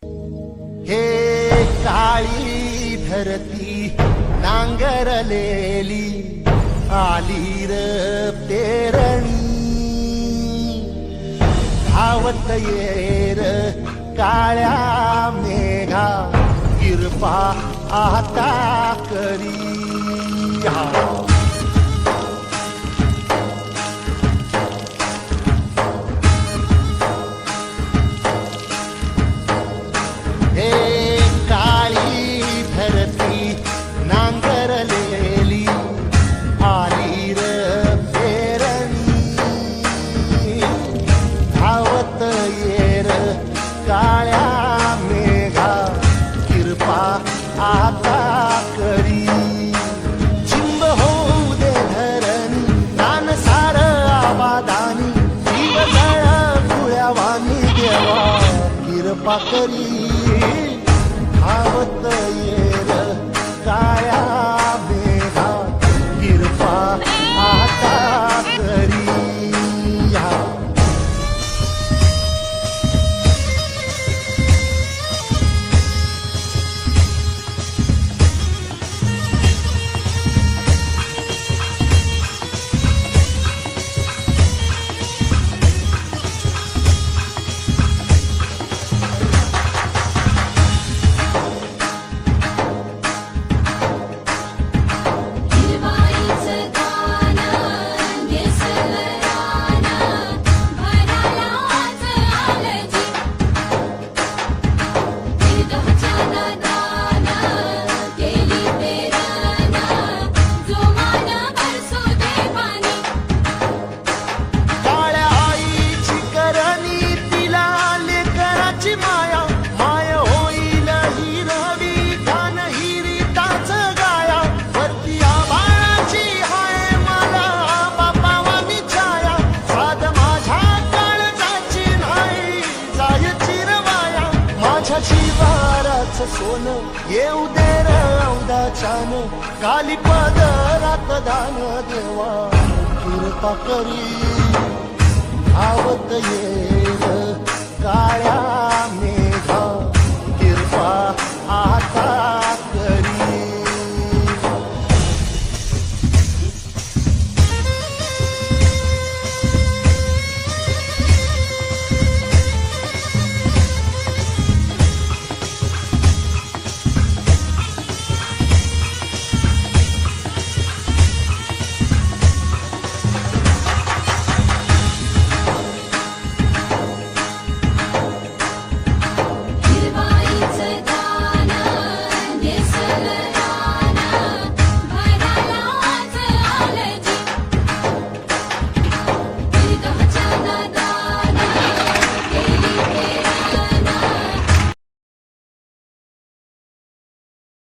हे काळी धरती नांगरलेली आली र पेरणी धावत येर काळ्या मेघा किरपा आता करी नांगरलेली आली र पेरणी धावत येर काळ्या मेघा किरपा आता करी चिंब होऊ दे धरणी नान सार आबादानी जीव जळ फुळ्यावानी देवा किरपा करी धावत येर काळ्या मेघा किरपा आता करी जीवाराच सोन येऊ दे रौदाच्यान काली पदरात दान देवा कृपा करी धावत येर काळ्या